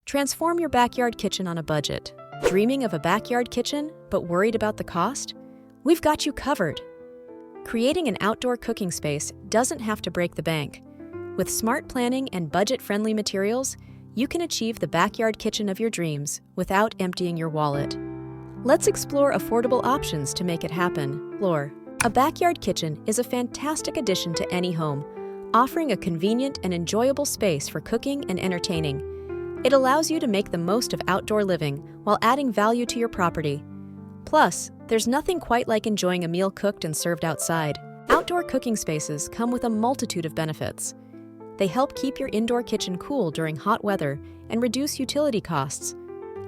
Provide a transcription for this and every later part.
Transform your backyard kitchen on a budget. Dreaming of a backyard kitchen, but worried about the cost? We've got you covered. Creating an outdoor cooking space doesn't have to break the bank. With smart planning and budget-friendly materials, you can achieve the backyard kitchen of your dreams without emptying your wallet. Let's explore affordable options to make it happen. Floor. A backyard kitchen is a fantastic addition to any home, offering a convenient and enjoyable space for cooking and entertaining. It allows you to make the most of outdoor living while adding value to your property. Plus, there's nothing quite like enjoying a meal cooked and served outside. Outdoor cooking spaces come with a multitude of benefits. They help keep your indoor kitchen cool during hot weather and reduce utility costs.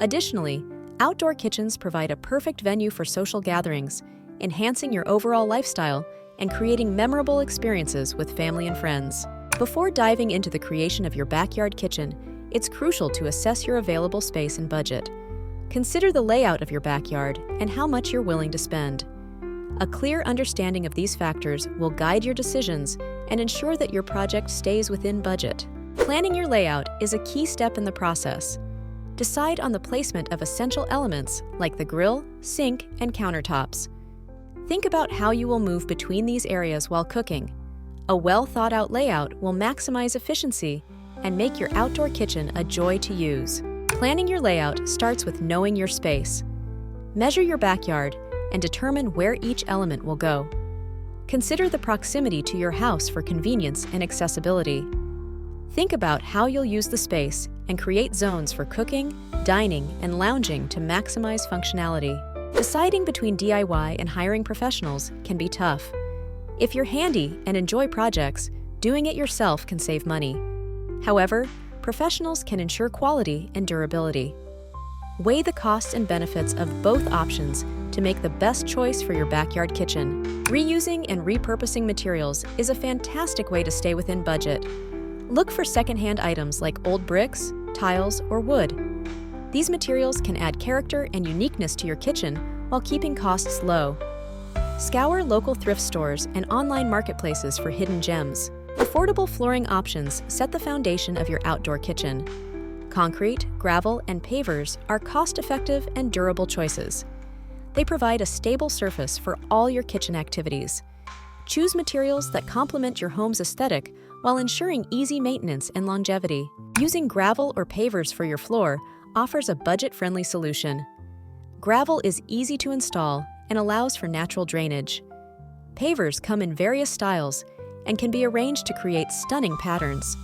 Additionally, outdoor kitchens provide a perfect venue for social gatherings, enhancing your overall lifestyle and creating memorable experiences with family and friends. Before diving into the creation of your backyard kitchen, it's crucial to assess your available space and budget. Consider the layout of your backyard and how much you're willing to spend. A clear understanding of these factors will guide your decisions and ensure that your project stays within budget. Planning your layout is a key step in the process. Decide on the placement of essential elements like the grill, sink, and countertops. Think about how you will move between these areas while cooking. A well-thought-out layout will maximize efficiency and make your outdoor kitchen a joy to use. Planning your layout starts with knowing your space. Measure your backyard and determine where each element will go. Consider the proximity to your house for convenience and accessibility. Think about how you'll use the space and create zones for cooking, dining, and lounging to maximize functionality. Deciding between DIY and hiring professionals can be tough. If you're handy and enjoy projects, doing it yourself can save money. However, professionals can ensure quality and durability. Weigh the costs and benefits of both options to make the best choice for your backyard kitchen. Reusing and repurposing materials is a fantastic way to stay within budget. Look for secondhand items like old bricks, tiles, or wood. These materials can add character and uniqueness to your kitchen while keeping costs low. Scour local thrift stores and online marketplaces for hidden gems. Affordable flooring options set the foundation of your outdoor kitchen. Concrete, gravel, and pavers are cost-effective and durable choices. They provide a stable surface for all your kitchen activities. Choose materials that complement your home's aesthetic while ensuring easy maintenance and longevity. Using gravel or pavers for your floor offers a budget-friendly solution. Gravel is easy to install and allows for natural drainage. Pavers come in various styles and can be arranged to create stunning patterns.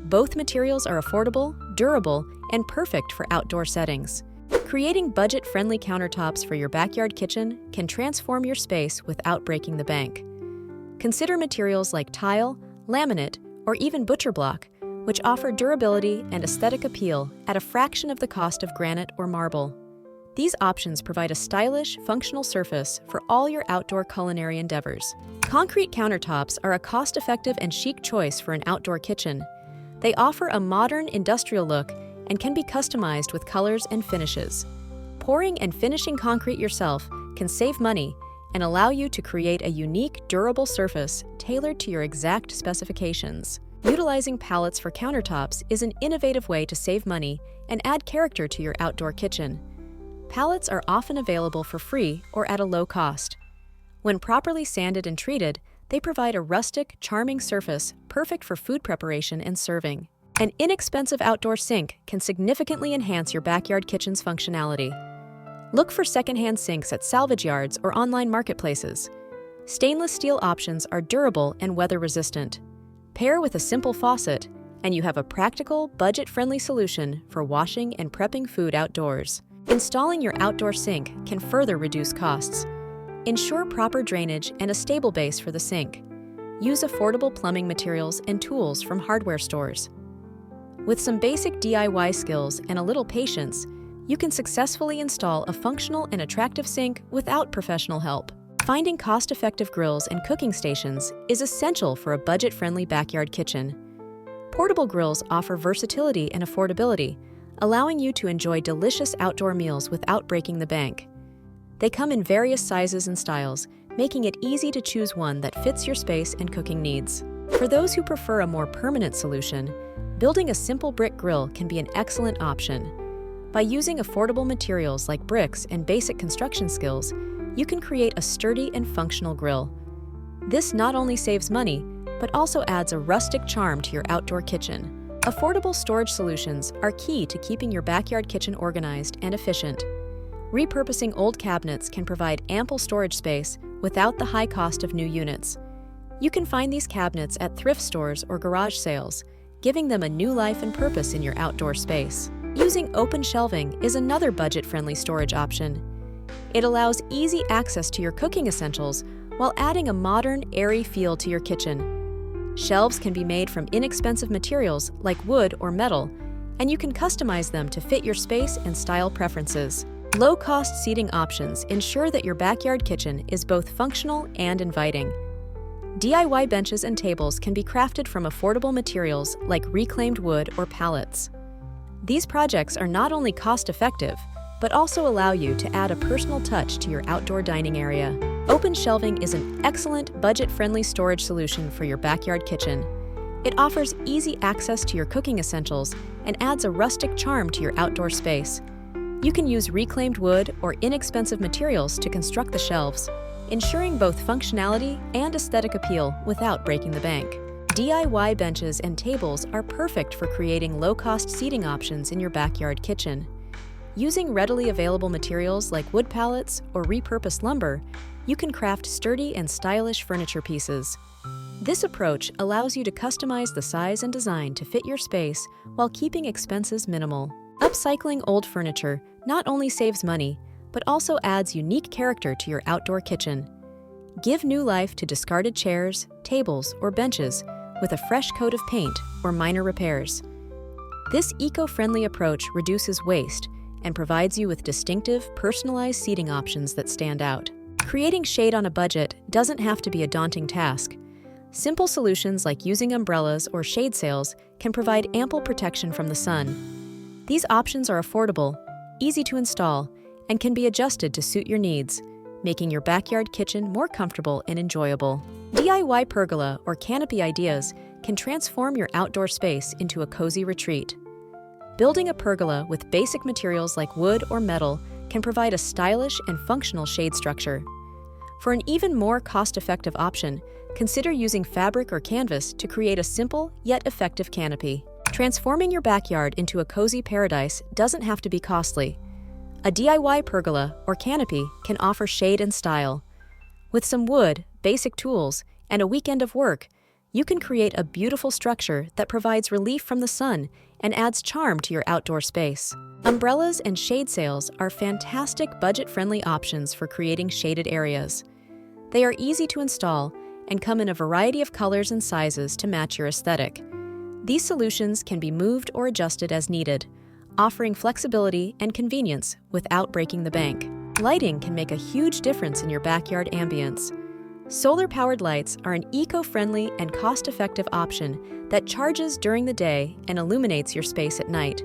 Both materials are affordable, durable, and perfect for outdoor settings. Creating budget-friendly countertops for your backyard kitchen can transform your space without breaking the bank. Consider materials like tile, laminate, or even butcher block, which offer durability and aesthetic appeal at a fraction of the cost of granite or marble. These options provide a stylish, functional surface for all your outdoor culinary endeavors. Concrete countertops are a cost-effective and chic choice for an outdoor kitchen. They offer a modern, industrial look and can be customized with colors and finishes. Pouring and finishing concrete yourself can save money and allow you to create a unique, durable surface tailored to your exact specifications. Utilizing pallets for countertops is an innovative way to save money and add character to your outdoor kitchen. Pallets are often available for free or at a low cost. When properly sanded and treated, they provide a rustic, charming surface perfect for food preparation and serving. An inexpensive outdoor sink can significantly enhance your backyard kitchen's functionality. Look for secondhand sinks at salvage yards or online marketplaces. Stainless steel options are durable and weather-resistant. Pair with a simple faucet, and you have a practical, budget-friendly solution for washing and prepping food outdoors. Installing your outdoor sink can further reduce costs. Ensure proper drainage and a stable base for the sink. Use affordable plumbing materials and tools from hardware stores. With some basic DIY skills and a little patience, you can successfully install a functional and attractive sink without professional help. Finding cost-effective grills and cooking stations is essential for a budget-friendly backyard kitchen. Portable grills offer versatility and affordability, allowing you to enjoy delicious outdoor meals without breaking the bank. They come in various sizes and styles, making it easy to choose one that fits your space and cooking needs. For those who prefer a more permanent solution, building a simple brick grill can be an excellent option. By using affordable materials like bricks and basic construction skills, you can create a sturdy and functional grill. This not only saves money, but also adds a rustic charm to your outdoor kitchen. Affordable storage solutions are key to keeping your backyard kitchen organized and efficient. Repurposing old cabinets can provide ample storage space without the high cost of new units. You can find these cabinets at thrift stores or garage sales, giving them a new life and purpose in your outdoor space. Using open shelving is another budget-friendly storage option. It allows easy access to your cooking essentials while adding a modern, airy feel to your kitchen. Shelves can be made from inexpensive materials like wood or metal, and you can customize them to fit your space and style preferences. Low-cost seating options ensure that your backyard kitchen is both functional and inviting. DIY benches and tables can be crafted from affordable materials like reclaimed wood or pallets. These projects are not only cost-effective, but also allow you to add a personal touch to your outdoor dining area. Open shelving is an excellent, budget-friendly storage solution for your backyard kitchen. It offers easy access to your cooking essentials and adds a rustic charm to your outdoor space. You can use reclaimed wood or inexpensive materials to construct the shelves, ensuring both functionality and aesthetic appeal without breaking the bank. DIY benches and tables are perfect for creating low-cost seating options in your backyard kitchen. Using readily available materials like wood pallets or repurposed lumber, you can craft sturdy and stylish furniture pieces. This approach allows you to customize the size and design to fit your space while keeping expenses minimal. Upcycling old furniture not only saves money, but also adds unique character to your outdoor kitchen. Give new life to discarded chairs, tables, or benches with a fresh coat of paint or minor repairs. This eco-friendly approach reduces waste and provides you with distinctive, personalized seating options that stand out. Creating shade on a budget doesn't have to be a daunting task. Simple solutions like using umbrellas or shade sails can provide ample protection from the sun. These options are affordable, easy to install, and can be adjusted to suit your needs, making your backyard kitchen more comfortable and enjoyable. DIY pergola or canopy ideas can transform your outdoor space into a cozy retreat. Building a pergola with basic materials like wood or metal can provide a stylish and functional shade structure. For an even more cost-effective option, consider using fabric or canvas to create a simple yet effective canopy. Transforming your backyard into a cozy paradise doesn't have to be costly. A DIY pergola or canopy can offer shade and style. With some wood, basic tools, and a weekend of work, you can create a beautiful structure that provides relief from the sun and adds charm to your outdoor space. Umbrellas and shade sails are fantastic budget-friendly options for creating shaded areas. They are easy to install and come in a variety of colors and sizes to match your aesthetic. These solutions can be moved or adjusted as needed, offering flexibility and convenience without breaking the bank. Lighting can make a huge difference in your backyard ambience. Solar-powered lights are an eco-friendly and cost-effective option that charges during the day and illuminates your space at night.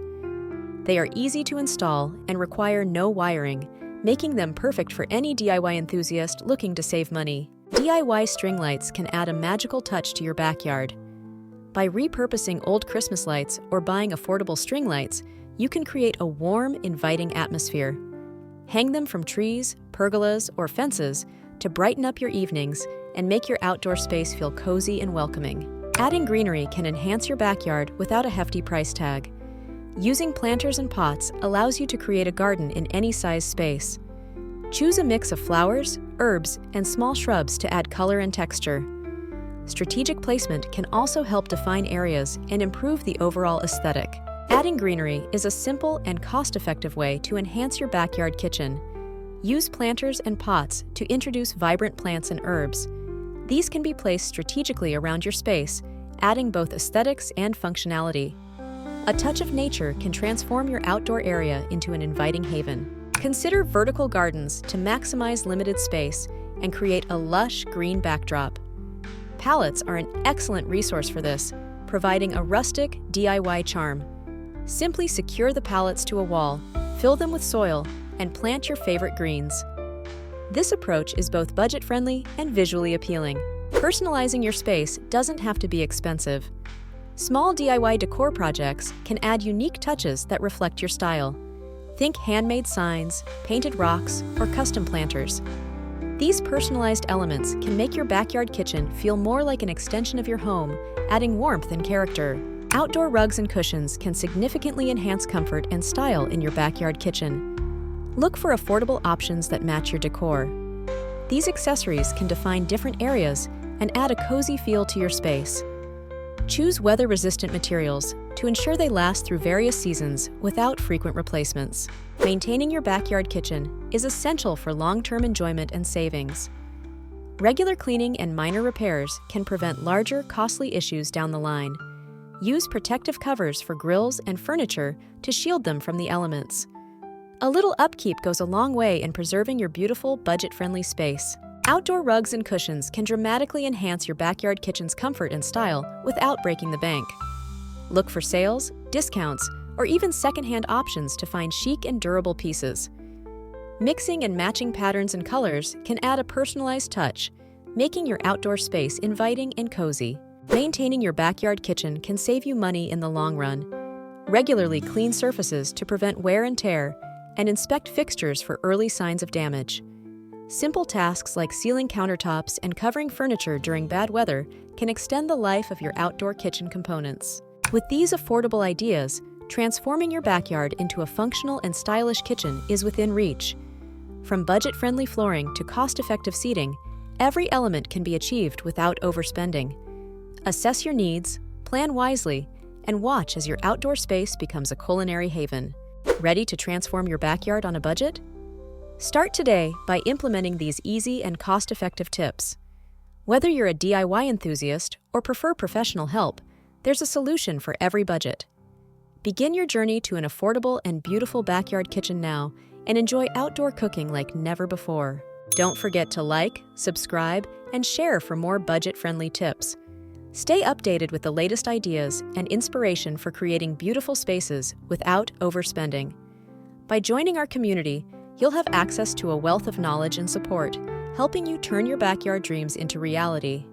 They are easy to install and require no wiring, making them perfect for any DIY enthusiast looking to save money. DIY string lights can add a magical touch to your backyard. By repurposing old Christmas lights or buying affordable string lights, you can create a warm, inviting atmosphere. Hang them from trees, pergolas, or fences to brighten up your evenings and make your outdoor space feel cozy and welcoming. Adding greenery can enhance your backyard without a hefty price tag. Using planters and pots allows you to create a garden in any size space. Choose a mix of flowers, herbs, and small shrubs to add color and texture. Strategic placement can also help define areas and improve the overall aesthetic. Adding greenery is a simple and cost-effective way to enhance your backyard kitchen. Use planters and pots to introduce vibrant plants and herbs. These can be placed strategically around your space, adding both aesthetics and functionality. A touch of nature can transform your outdoor area into an inviting haven. Consider vertical gardens to maximize limited space and create a lush green backdrop. Pallets are an excellent resource for this, providing a rustic DIY charm. Simply secure the pallets to a wall, fill them with soil, and plant your favorite greens. This approach is both budget-friendly and visually appealing. Personalizing your space doesn't have to be expensive. Small DIY decor projects can add unique touches that reflect your style. Think handmade signs, painted rocks, or custom planters. These personalized elements can make your backyard kitchen feel more like an extension of your home, adding warmth and character. Outdoor rugs and cushions can significantly enhance comfort and style in your backyard kitchen. Look for affordable options that match your decor. These accessories can define different areas and add a cozy feel to your space. Choose weather-resistant materials to ensure they last through various seasons without frequent replacements. Maintaining your backyard kitchen is essential for long-term enjoyment and savings. Regular cleaning and minor repairs can prevent larger, costly issues down the line. Use protective covers for grills and furniture to shield them from the elements. A little upkeep goes a long way in preserving your beautiful, budget-friendly space. Outdoor rugs and cushions can dramatically enhance your backyard kitchen's comfort and style without breaking the bank. Look for sales, discounts, or even secondhand options to find chic and durable pieces. Mixing and matching patterns and colors can add a personalized touch, making your outdoor space inviting and cozy. Maintaining your backyard kitchen can save you money in the long run. Regularly clean surfaces to prevent wear and tear, and inspect fixtures for early signs of damage. Simple tasks like sealing countertops and covering furniture during bad weather can extend the life of your outdoor kitchen components. With these affordable ideas, transforming your backyard into a functional and stylish kitchen is within reach. From budget-friendly flooring to cost-effective seating, every element can be achieved without overspending. Assess your needs, plan wisely, and watch as your outdoor space becomes a culinary haven. Ready to transform your backyard on a budget? Start today by implementing these easy and cost-effective tips. Whether you're a DIY enthusiast or prefer professional help, there's a solution for every budget. Begin your journey to an affordable and beautiful backyard kitchen now and enjoy outdoor cooking like never before. Don't forget to like, subscribe, and share for more budget-friendly tips. Stay updated with the latest ideas and inspiration for creating beautiful spaces without overspending. By joining our community, you'll have access to a wealth of knowledge and support, helping you turn your backyard dreams into reality.